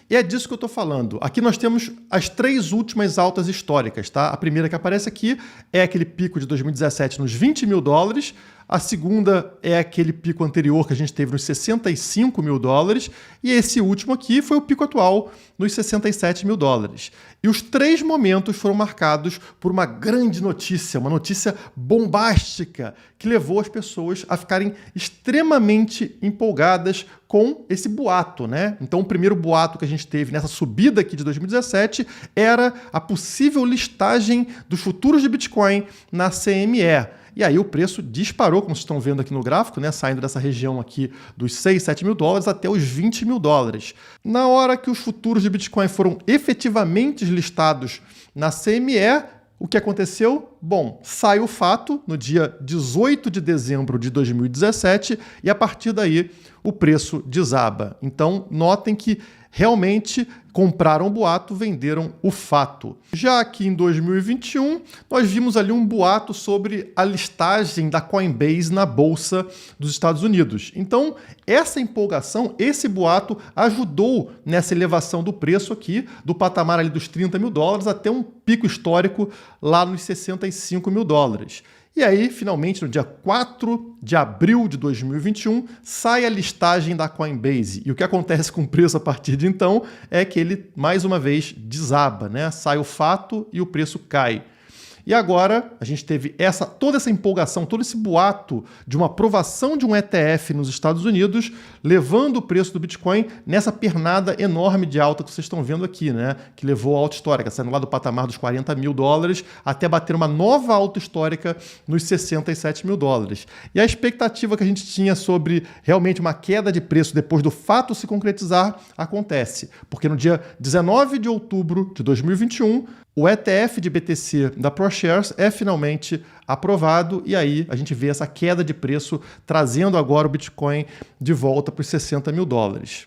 E é disso que eu estou falando. Aqui nós temos as 3 últimas altas históricas, tá? A primeira que aparece aqui é aquele pico de 2017 nos 20 mil dólares. A segunda é aquele pico anterior que a gente teve nos 65 mil dólares. E esse último aqui foi o pico atual nos 67 mil dólares. E os 3 momentos foram marcados por uma grande notícia, uma notícia bombástica, que levou as pessoas a ficarem extremamente empolgadas com esse boato, né? Então, o primeiro boato que a gente teve nessa subida aqui de 2017 era a possível listagem dos futuros de Bitcoin na CME. E aí o preço disparou, como vocês estão vendo aqui no gráfico, né, saindo dessa região aqui dos 6, 7 mil dólares até os 20 mil dólares. Na hora que os futuros de Bitcoin foram efetivamente listados na CME, o que aconteceu? Bom, sai o fato no dia 18 de dezembro de 2017 e a partir daí o preço desaba. Então, notem que realmente compraram o boato, venderam o fato. Já aqui em 2021, nós vimos ali um boato sobre a listagem da Coinbase na Bolsa dos Estados Unidos. Então, essa empolgação, esse boato ajudou nessa elevação do preço aqui, do patamar ali dos 30 mil dólares até um pico histórico lá nos 65 mil dólares. E aí, finalmente, no dia 4 de abril de 2021, sai a listagem da Coinbase. E o que acontece com o preço a partir de então é que ele, mais uma vez, desaba, né? Sai o fato e o preço cai. E agora a gente teve toda essa empolgação, todo esse boato de uma aprovação de um ETF nos Estados Unidos, levando o preço do Bitcoin nessa pernada enorme de alta que vocês estão vendo aqui, né? Que levou a alta histórica, saindo lá do patamar dos 40 mil dólares até bater uma nova alta histórica nos 67 mil dólares. E a expectativa que a gente tinha sobre realmente uma queda de preço depois do fato se concretizar acontece, porque no dia 19 de outubro de 2021, o ETF de BTC da ProShares é finalmente aprovado e aí a gente vê essa queda de preço trazendo agora o Bitcoin de volta para os 60 mil dólares.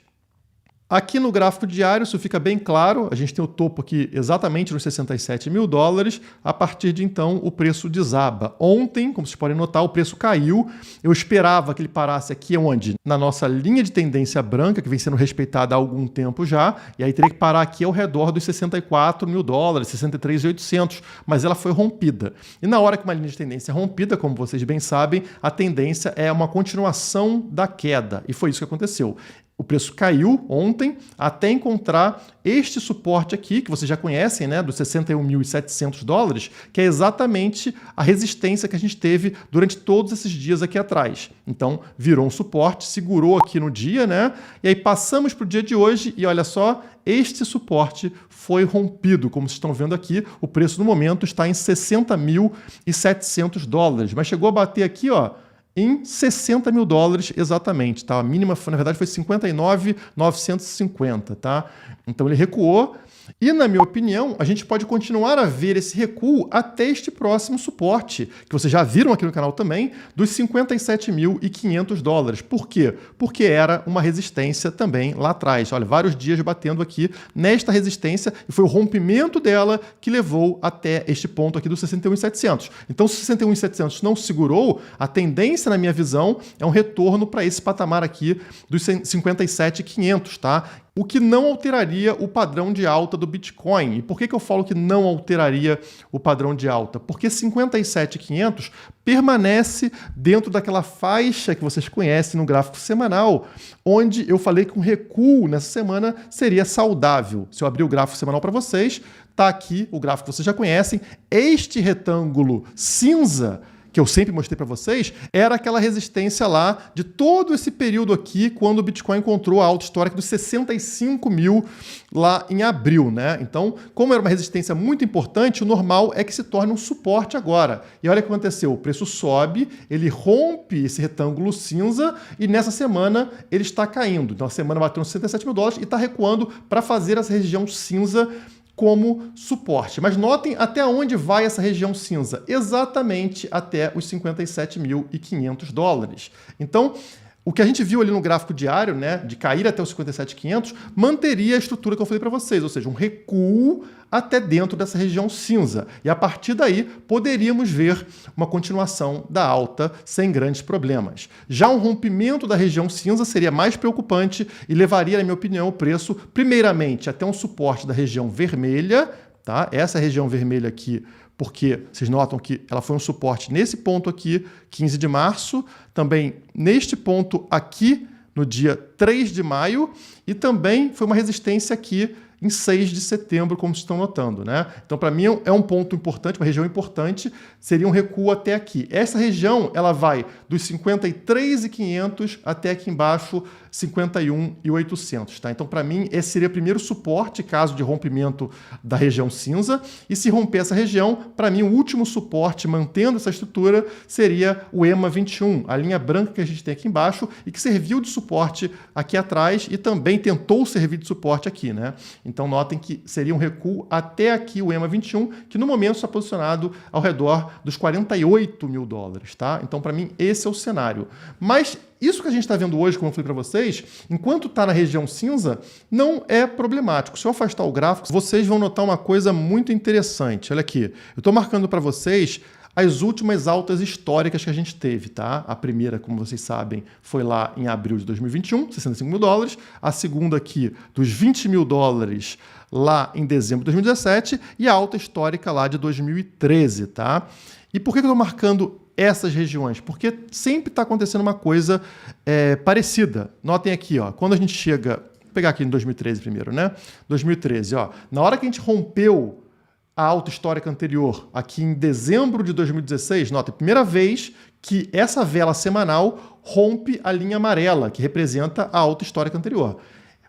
Aqui no gráfico diário isso fica bem claro, a gente tem o topo aqui exatamente nos 67 mil dólares, a partir de então o preço desaba. Ontem, como vocês podem notar, o preço caiu, eu esperava que ele parasse aqui onde? Na nossa linha de tendência branca, que vem sendo respeitada há algum tempo já, e aí teria que parar aqui ao redor dos 64 mil dólares, 63.800, mas ela foi rompida. E na hora que uma linha de tendência é rompida, como vocês bem sabem, a tendência é uma continuação da queda, e foi isso que aconteceu. O preço caiu ontem até encontrar este suporte aqui, que vocês já conhecem, né, dos 61.700 dólares, que é exatamente a resistência que a gente teve durante todos esses dias aqui atrás. Então, virou um suporte, segurou aqui no dia, né? E aí passamos para o dia de hoje e olha só, este suporte foi rompido. Como vocês estão vendo aqui, o preço no momento está em 60.700 dólares, mas chegou a bater aqui, ó, em 60 mil dólares exatamente, tá? A mínima, na verdade, foi 59.950, tá? Então ele recuou e, na minha opinião, a gente pode continuar a ver esse recuo até este próximo suporte, que vocês já viram aqui no canal também, dos 57.500 dólares. Por quê? Porque era uma resistência também lá atrás. Olha, vários dias batendo aqui nesta resistência e foi o rompimento dela que levou até este ponto aqui dos 61.700. Então, se 61.700 não segurou, a tendência, na minha visão, é um retorno para esse patamar aqui dos 57.500, tá? O que não alteraria o padrão de alta do Bitcoin. E por que eu falo que não alteraria o padrão de alta? Porque 57.500 permanece dentro daquela faixa que vocês conhecem no gráfico semanal, onde eu falei que um recuo nessa semana seria saudável. Se eu abrir o gráfico semanal para vocês, está aqui o gráfico que vocês já conhecem. Este retângulo cinza que eu sempre mostrei para vocês, era aquela resistência lá de todo esse período aqui, quando o Bitcoin encontrou a alta histórica dos 65 mil lá em abril, né? Então, como era uma resistência muito importante, o normal é que se torne um suporte agora. E olha o que aconteceu, o preço sobe, ele rompe esse retângulo cinza e nessa semana ele está caindo. Então, a semana bateu nos 67 mil dólares e está recuando para fazer essa região cinza como suporte. Mas notem até onde vai essa região cinza. Exatamente até os 57.500 dólares. Então, O que a gente viu ali no gráfico diário, né, de cair até os 57.500, manteria a estrutura que eu falei para vocês, ou seja, um recuo até dentro dessa região cinza. E a partir daí, poderíamos ver uma continuação da alta sem grandes problemas. Já um rompimento da região cinza seria mais preocupante e levaria, na minha opinião, o preço, primeiramente, até um suporte da região vermelha, tá? Essa região vermelha aqui, porque vocês notam que ela foi um suporte nesse ponto aqui, 15 de março, também neste ponto aqui, no dia 3 de maio, e também foi uma resistência aqui em 6 de setembro, como vocês estão notando, né? Então, para mim, é um ponto importante, uma região importante, seria um recuo até aqui. Essa região, ela vai dos 53.500 até aqui embaixo, 51.800, tá? Então, para mim, esse seria o primeiro suporte, caso de rompimento da região cinza, e se romper essa região, para mim, o último suporte, mantendo essa estrutura, seria o EMA 21, a linha branca que a gente tem aqui embaixo, e que serviu de suporte aqui atrás, e também tentou servir de suporte aqui, né? Então, notem que seria um recuo até aqui o EMA 21, que no momento está posicionado ao redor dos 48 mil dólares, tá? Então, para mim, esse é o cenário. Mas isso que a gente está vendo hoje, como eu falei para vocês, enquanto está na região cinza, não é problemático. Se eu afastar o gráfico, vocês vão notar uma coisa muito interessante. Olha aqui, eu estou marcando para vocês as últimas altas históricas que a gente teve, tá? A primeira, como vocês sabem, foi lá em abril de 2021, 65 mil dólares. A segunda aqui, dos 20 mil dólares, lá em dezembro de 2017. E a alta histórica lá de 2013, tá? E por que eu estou marcando essas regiões? Porque sempre está acontecendo uma coisa parecida. Notem aqui, ó, quando a gente chega... Vou pegar aqui em 2013 primeiro, né? 2013, ó. Na hora que a gente rompeu a alta histórica anterior, aqui em dezembro de 2016, nota, primeira vez que essa vela semanal rompe a linha amarela, que representa a alta histórica anterior.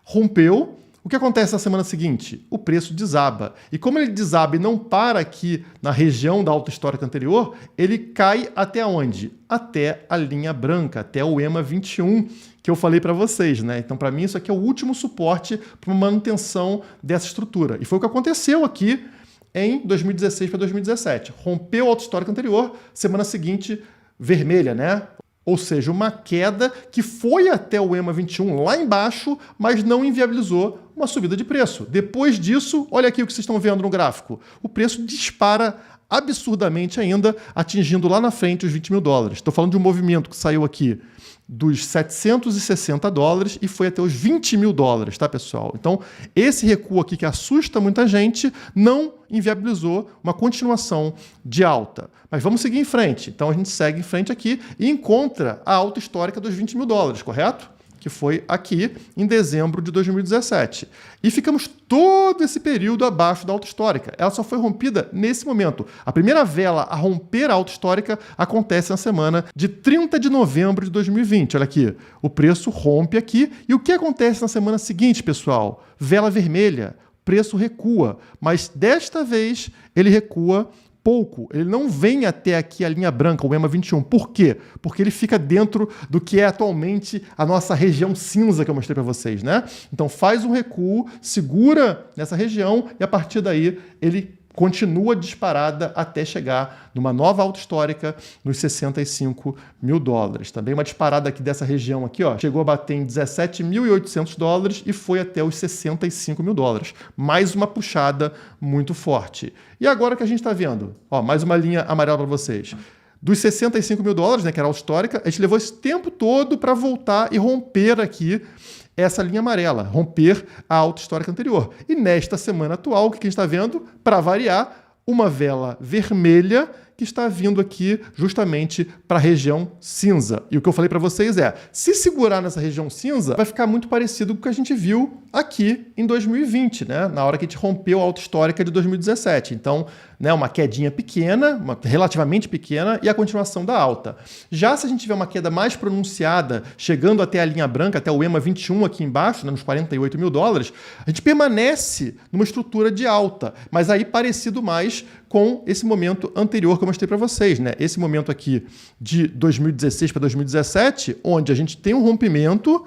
Rompeu, o que acontece na semana seguinte? O preço desaba. E como ele desaba e não para aqui na região da alta histórica anterior, ele cai até onde? Até a linha branca, até o EMA 21, que eu falei para vocês, né? Então, para mim, isso aqui é o último suporte para uma manutenção dessa estrutura. E foi o que aconteceu aqui em 2016 para 2017. Rompeu a alta histórica anterior, semana seguinte, vermelha, né? Ou seja, uma queda que foi até o EMA 21 lá embaixo, mas não inviabilizou uma subida de preço. Depois disso, olha aqui o que vocês estão vendo no gráfico. O preço dispara absurdamente ainda, atingindo lá na frente os 20 mil dólares. Estou falando de um movimento que saiu aqui dos 760 dólares e foi até os 20 mil dólares, tá, pessoal? Então, esse recuo aqui que assusta muita gente não inviabilizou uma continuação de alta. Mas vamos seguir em frente. Então, a gente segue em frente aqui e encontra a alta histórica dos 20 mil dólares, correto? Que foi aqui em dezembro de 2017. E ficamos todo esse período abaixo da alta histórica. Ela só foi rompida nesse momento. A primeira vela a romper a alta histórica acontece na semana de 30 de novembro de 2020. Olha aqui, o preço rompe aqui. E o que acontece na semana seguinte, pessoal? Vela vermelha, preço recua. Mas desta vez ele recua pouco, ele não vem até aqui a linha branca, o EMA 21. Por quê? Porque ele fica dentro do que é atualmente a nossa região cinza que eu mostrei para vocês, né? Então faz um recuo, segura nessa região e a partir daí ele continua disparada até chegar numa nova alta histórica nos 65 mil dólares. Também uma disparada aqui dessa região aqui, ó, chegou a bater em 17.800 dólares e foi até os 65 mil dólares. Mais uma puxada muito forte. E agora que a gente está vendo, ó, mais uma linha amarela para vocês. Dos 65 mil dólares, né, que era a alta histórica, a gente levou esse tempo todo para voltar e romper aqui essa linha amarela, romper a alta histórica anterior. E nesta semana atual, o que a gente está vendo? Para variar, uma vela vermelha que está vindo aqui justamente para a região cinza. E o que eu falei para vocês é, se segurar nessa região cinza, vai ficar muito parecido com o que a gente viu aqui em 2020, né? Na hora que a gente rompeu a alta histórica de 2017. Então, né, uma quedinha pequena, relativamente pequena, e a continuação da alta. Já se a gente tiver uma queda mais pronunciada, chegando até a linha branca, até o EMA 21 aqui embaixo, né, nos 48 mil dólares, a gente permanece numa estrutura de alta, mas aí parecido mais com esse momento anterior que eu mostrei para vocês, né? Esse momento aqui de 2016 para 2017, onde a gente tem um rompimento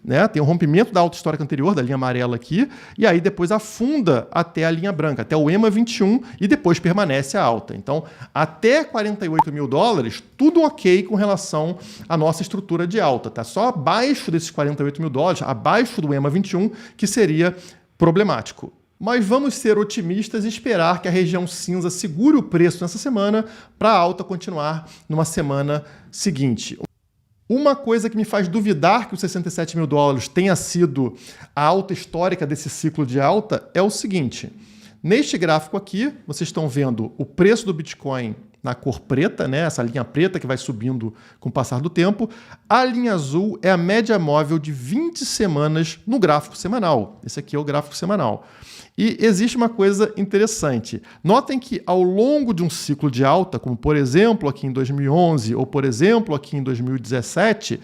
né? Tem um rompimento da alta histórica anterior, da linha amarela aqui, e aí depois afunda até a linha branca, até o EMA 21, e depois permanece a alta. Então, até 48 mil dólares, tudo ok com relação à nossa estrutura de alta. Tá? Só abaixo desses 48 mil dólares, abaixo do EMA 21, que seria problemático. Mas vamos ser otimistas e esperar que a região cinza segure o preço nessa semana para a alta continuar numa semana seguinte. Uma coisa que me faz duvidar que os 67 mil dólares tenha sido a alta histórica desse ciclo de alta é o seguinte. Neste gráfico aqui, vocês estão vendo o preço do Bitcoin na cor preta, né? Essa linha preta que vai subindo com o passar do tempo. A linha azul é a média móvel de 20 semanas no gráfico semanal. Esse aqui é o gráfico semanal. E existe uma coisa interessante. Notem que ao longo de um ciclo de alta, como por exemplo aqui em 2011 ou por exemplo aqui em 2017,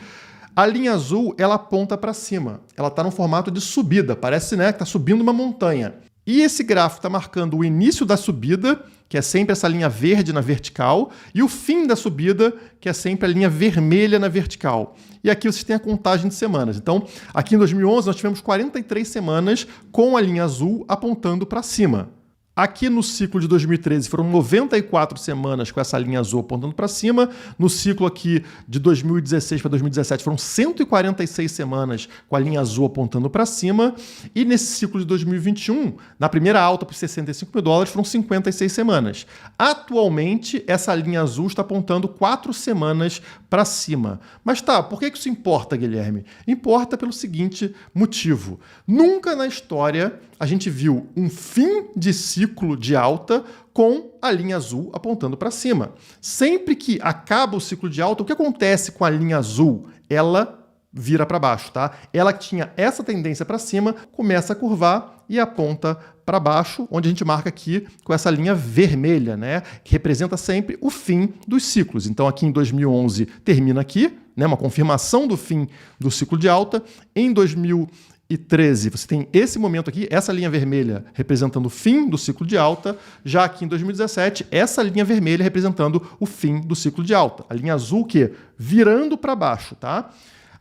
a linha azul ela aponta para cima. Ela está no formato de subida, parece, né, que está subindo uma montanha. E esse gráfico está marcando o início da subida, que é sempre essa linha verde na vertical, e o fim da subida, que é sempre a linha vermelha na vertical. E aqui vocês têm a contagem de semanas. Então, aqui em 2011, nós tivemos 43 semanas com a linha azul apontando para cima. Aqui no ciclo de 2013 foram 94 semanas com essa linha azul apontando para cima. No ciclo aqui de 2016 para 2017 foram 146 semanas com a linha azul apontando para cima. E nesse ciclo de 2021, na primeira alta por 65 mil dólares, foram 56 semanas. Atualmente, essa linha azul está apontando 4 semanas para cima. Mas tá, por que isso importa, Guilherme? Importa pelo seguinte motivo. Nunca na história a gente viu um fim de ciclo de alta com a linha azul apontando para cima. Sempre que acaba o ciclo de alta, o que acontece com a linha azul? Ela vira para baixo, tá? Ela que tinha essa tendência para cima, começa a curvar e aponta para baixo, onde a gente marca aqui com essa linha vermelha, né? Que representa sempre o fim dos ciclos. Então aqui em 2011 termina aqui, né? Uma confirmação do fim do ciclo de alta. Em 2013, você tem esse momento aqui, essa linha vermelha representando o fim do ciclo de alta, já aqui em 2017, essa linha vermelha representando o fim do ciclo de alta. A linha azul que virando para baixo, tá?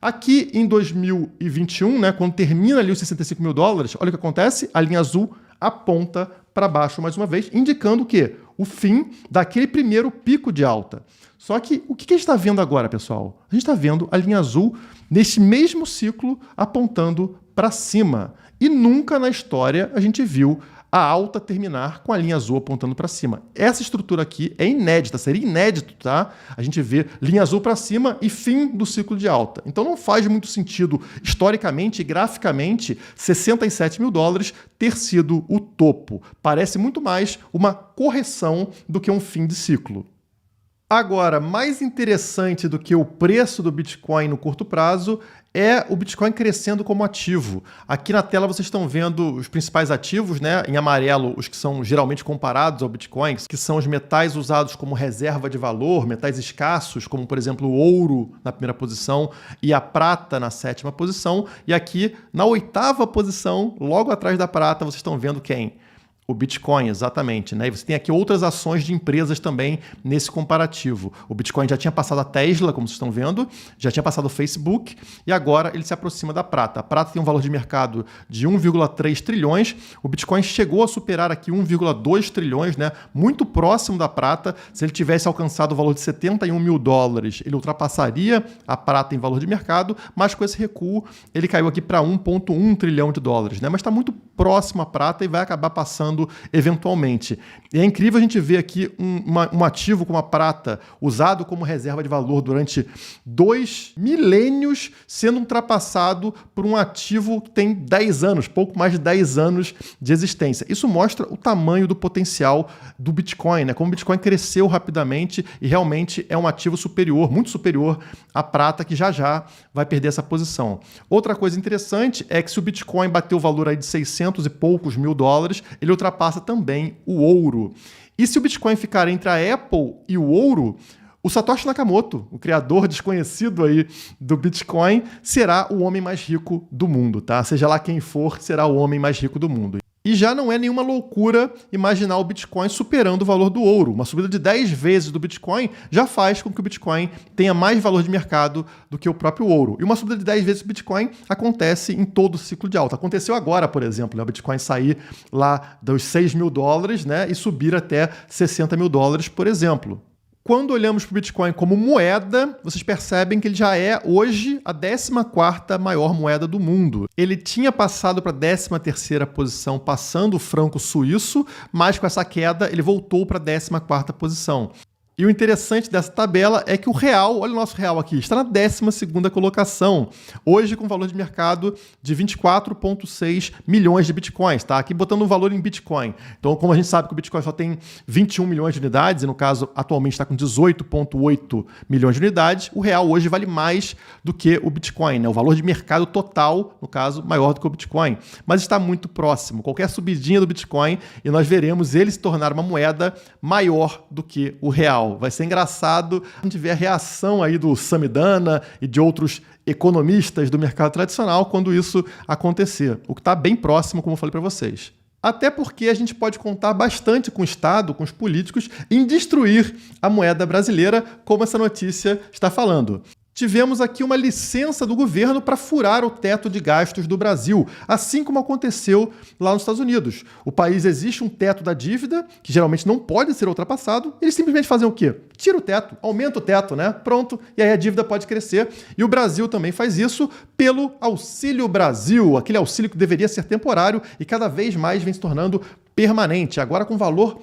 Aqui em 2021, né, quando termina ali os 65 mil dólares, olha o que acontece, a linha azul aponta para baixo mais uma vez, indicando o quê? O fim daquele primeiro pico de alta. Só que o que a gente está vendo agora, pessoal? A gente está vendo a linha azul neste mesmo ciclo apontando para cima. E nunca na história a gente viu a alta terminar com a linha azul apontando para cima. Essa estrutura aqui é inédita, seria inédito, tá? A gente vê linha azul para cima e fim do ciclo de alta. Então não faz muito sentido, historicamente e graficamente, 67 mil dólares ter sido o topo. Parece muito mais uma correção do que um fim de ciclo. Agora, mais interessante do que o preço do Bitcoin no curto prazo é o Bitcoin crescendo como ativo. Aqui na tela vocês estão vendo os principais ativos, né? Em amarelo, os que são geralmente comparados ao Bitcoin, que são os metais usados como reserva de valor, metais escassos, como por exemplo o ouro na primeira posição e a prata na sétima posição. E aqui na oitava posição, logo atrás da prata, vocês estão vendo quem? O Bitcoin, exatamente, né? E você tem aqui outras ações de empresas também nesse comparativo. O Bitcoin já tinha passado a Tesla, como vocês estão vendo, já tinha passado o Facebook e agora ele se aproxima da prata. A prata tem um valor de mercado de 1,3 trilhões. O Bitcoin chegou a superar aqui 1,2 trilhões, né? Muito próximo da prata. Se ele tivesse alcançado o valor de 71 mil dólares, ele ultrapassaria a prata em valor de mercado, mas com esse recuo ele caiu aqui para 1,1 trilhão de dólares, né? Mas está muito próximo à prata e vai acabar passando eventualmente. E é incrível a gente ver aqui um ativo como a prata usado como reserva de valor durante 2 milênios sendo ultrapassado por um ativo que tem 10 anos, pouco mais de 10 anos de existência. Isso mostra o tamanho do potencial do Bitcoin, né? Como o Bitcoin cresceu rapidamente e realmente é um ativo superior, muito superior à prata, que já vai perder essa posição. Outra coisa interessante é que se o Bitcoin bateu o valor aí de 600 e poucos mil dólares, ele ultrapassa também o ouro. E se o Bitcoin ficar entre a Apple e o ouro, o Satoshi Nakamoto, o criador desconhecido aí do Bitcoin, será o homem mais rico do mundo, tá? Seja lá quem for, será o homem mais rico do mundo. E já não é nenhuma loucura imaginar o Bitcoin superando o valor do ouro. Uma subida de 10 vezes do Bitcoin já faz com que o Bitcoin tenha mais valor de mercado do que o próprio ouro. E uma subida de 10 vezes do Bitcoin acontece em todo o ciclo de alta. Aconteceu agora, por exemplo, né? O Bitcoin sair lá dos 6 mil dólares, né? E subir até 60 mil dólares, por exemplo. Quando olhamos para o Bitcoin como moeda, vocês percebem que ele já é, hoje, a 14ª maior moeda do mundo. Ele tinha passado para a 13ª posição, passando o franco suíço, mas com essa queda ele voltou para a 14ª posição. E o interessante dessa tabela é que o real, olha o nosso real aqui, está na 12ª colocação, hoje com valor de mercado de 24,6 milhões de bitcoins, tá? Aqui botando um valor em bitcoin. Então, como a gente sabe que o bitcoin só tem 21 milhões de unidades, e no caso, atualmente está com 18,8 milhões de unidades, o real hoje vale mais do que o bitcoin, né? O valor de mercado total, no caso, maior do que o bitcoin. Mas está muito próximo. Qualquer subidinha do bitcoin e nós veremos ele se tornar uma moeda maior do que o real. Vai ser engraçado a gente ver a reação aí do Samidana e de outros economistas do mercado tradicional quando isso acontecer. O que está bem próximo, como eu falei para vocês. Até porque a gente pode contar bastante com o Estado, com os políticos, em destruir a moeda brasileira, como essa notícia está falando. Tivemos aqui uma licença do governo para furar o teto de gastos do Brasil, assim como aconteceu lá nos Estados Unidos. O país existe um teto da dívida, que geralmente não pode ser ultrapassado, eles simplesmente fazem o quê? Tira o teto, aumenta o teto, né? Pronto, e aí a dívida pode crescer. E o Brasil também faz isso pelo Auxílio Brasil, aquele auxílio que deveria ser temporário e cada vez mais vem se tornando permanente, agora com valor